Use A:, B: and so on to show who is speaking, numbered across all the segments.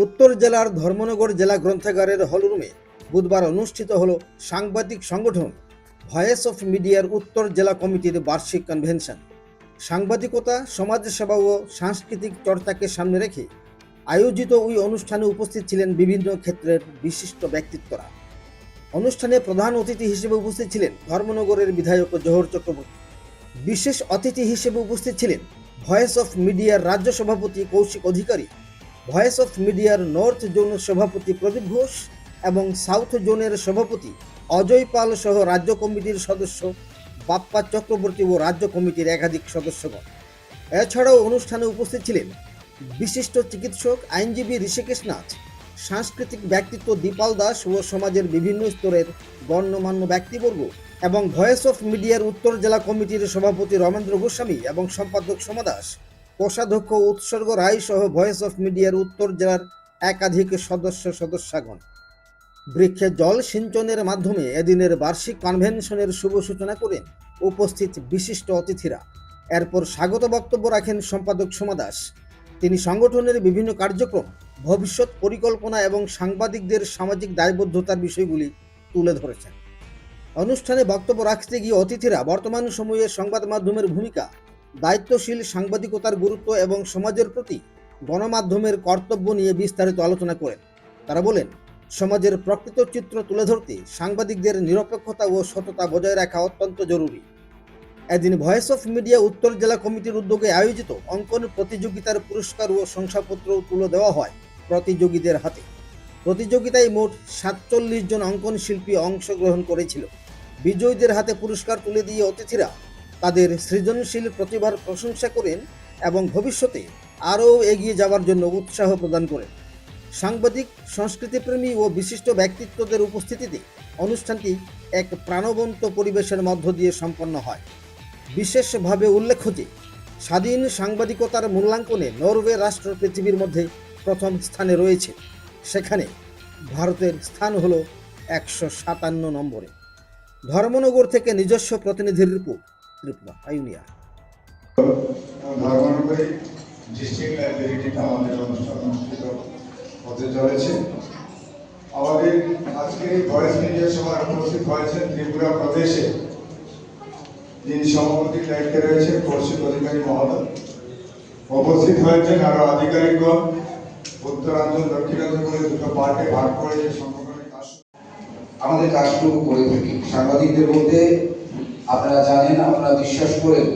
A: উত্তর জেলার ধর্মনগর জেলা গ্রন্থাগারের হলরুমে বুধবার অনুষ্ঠিত হল সাংবাদিক সংগঠন ভয়েস অফ মিডিয়ার উত্তর জেলা কমিটির বার্ষিক কনভেনশন। সাংবাদিকতা, সমাজসেবা ও সাংস্কৃতিক চর্চাকে সামনে রেখে আয়োজিত ওই অনুষ্ঠানে উপস্থিত ছিলেন বিভিন্ন ক্ষেত্রের বিশিষ্ট ব্যক্তিত্বরা। অনুষ্ঠানে প্রধান অতিথি হিসেবে উপস্থিত ছিলেন ধর্মনগরের বিধায়ক জোহর চক্রবর্তী। বিশেষ অতিথি হিসেবে উপস্থিত ছিলেন ভয়েস অফ মিডিয়ার রাজ্য সভাপতি কৌশিক অধিকারী, ভয়েস অফ মিডিয়ার নর্থ জোনের সভাপতি প্রদীপ ঘোষ এবং সাউথ জোনের সভাপতি অজয় পাল সহ রাজ্য কমিটির সদস্য বাপ্পা চক্রবর্তী ও রাজ্য কমিটির একাধিক সদস্যগণ। এছাড়াও অনুষ্ঠানে উপস্থিত ছিলেন বিশিষ্ট চিকিৎসক, আইনজীবী ঋষিকেশ নাথ, সাংস্কৃতিক ব্যক্তিত্ব দীপাল দাস ও সমাজের বিভিন্ন স্তরের গণ্যমান্য ব্যক্তিবর্গ এবং ভয়েস অফ মিডিয়ার উত্তর জেলা কমিটির সভাপতি রমেন্দ্র গোস্বামী এবং সম্পাদক সোমা দাস, কোষাধ্যক্ষ উৎসর্গ রায় সহ ভয়েস অফ মিডিয়ার উত্তর জেলার একাধিক সদস্যগণ। বৃক্ষে জল সিঞ্চনের মাধ্যমে এদিনের বার্ষিক কনভেনশনের শুভ সূচনা করেন উপস্থিত বিশিষ্ট অতিথিরা। এরপর স্বাগত বক্তব্য রাখেন সম্পাদক সোমা দাস। তিনি সংগঠনের বিভিন্ন কার্যক্রম, ভবিষ্যৎ পরিকল্পনা এবং সাংবাদিকদের সামাজিক দায়বদ্ধতার বিষয়গুলি তুলে ধরেছেন। অনুষ্ঠানে বক্তব্য রাখতে গিয়ে অতিথিরা বর্তমান সময়ে সংবাদ মাধ্যমের ভূমিকা, দায়িত্বশীল সাংবাদিকতার গুরুত্ব এবং সমাজের প্রতি গণমাধ্যমের কর্তব্য নিয়ে বিস্তারিত আলোচনা করেন। তারা বলেন, সমাজের প্রকৃত চিত্র তুলে ধরতে সাংবাদিকদের নিরপেক্ষতা ও সততা বজায় রাখা অত্যন্ত জরুরি। এদিন ভয়েস অফ মিডিয়া উত্তর জেলা কমিটির উদ্যোগে আয়োজিত অঙ্কন প্রতিযোগিতার পুরস্কার ও শংসাপত্র তুলে দেওয়া হয় প্রতিযোগীদের হাতে। প্রতিযোগিতায় মোট ৪৭ জন অঙ্কন শিল্পী অংশগ্রহণ করেছিল। বিজয়ীদের হাতে পুরস্কার তুলে দিয়ে অতিথিরা তাদের সৃজনশীল প্রতিভার প্রশংসা করেন এবং ভবিষ্যতে আরও এগিয়ে যাওয়ার জন্য উৎসাহ প্রদান করেন। সাংবাদিক, সংস্কৃতিপ্রেমী ও বিশিষ্ট ব্যক্তিত্বদের উপস্থিতিতে অনুষ্ঠানটি এক প্রাণবন্ত পরিবেশের মধ্য দিয়ে সম্পন্ন হয়। বিশেষভাবে উল্লেখ্য যে স্বাধীন সাংবাদিকতার মূল্যাঙ্কনে নরওয়ে রাষ্ট্র পৃথিবীর মধ্যে প্রথম স্থানে রয়েছে। সেখানে ভারতের স্থান হল ১৫৭ নম্বরে। ধর্মনগর থেকে নিজস্ব প্রতিনিধির রিপোর্ট, ত্রিপুরা আইউনিয়া।
B: ধর্মনগরে ডিস্ট্রিক্ট লাইব্রেরিটিতে আমাদের অনুষ্ঠান অনুষ্ঠিত হতে চলেছে। আমাদের আজকে ভয়েস মিডিয়া সভায় উপস্থিত হয়েছেন ত্রিপুরা প্রদেশে যিনি সভাপতির দায়িত্বে রয়েছেন কৌশিক অধিকারী মহোদয়। উপস্থিত হয়েছেন আরো আধিকারিকগণ। উত্তরাঞ্চল, দক্ষিণাঞ্চল করে দুটো পার্টে ভাগ করে যে সংগঠনের কাজ
C: আমাদের কাজটুকু করে থাকি। সাংবাদিকদের মধ্যে আপনারা জানেন, আপনারা বিশ্বাস করেন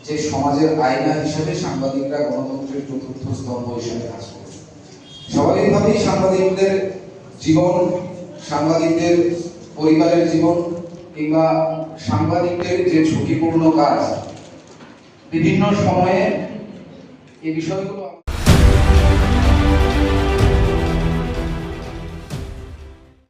C: যে সমাজের আয়না হিসেবে সাংবাদিকরা গণতন্ত্রের চতুর্থ স্তম্ভ হিসেবে কাজ করে। স্বাভাবিকভাবেই সাংবাদিকদের জীবন, সাংবাদিকদের পরিবারের জীবন কিংবা সাংবাদিকদের যে ঝুঁকিপূর্ণ কাজ, বিভিন্ন সময়ে এই বিষয়গুলো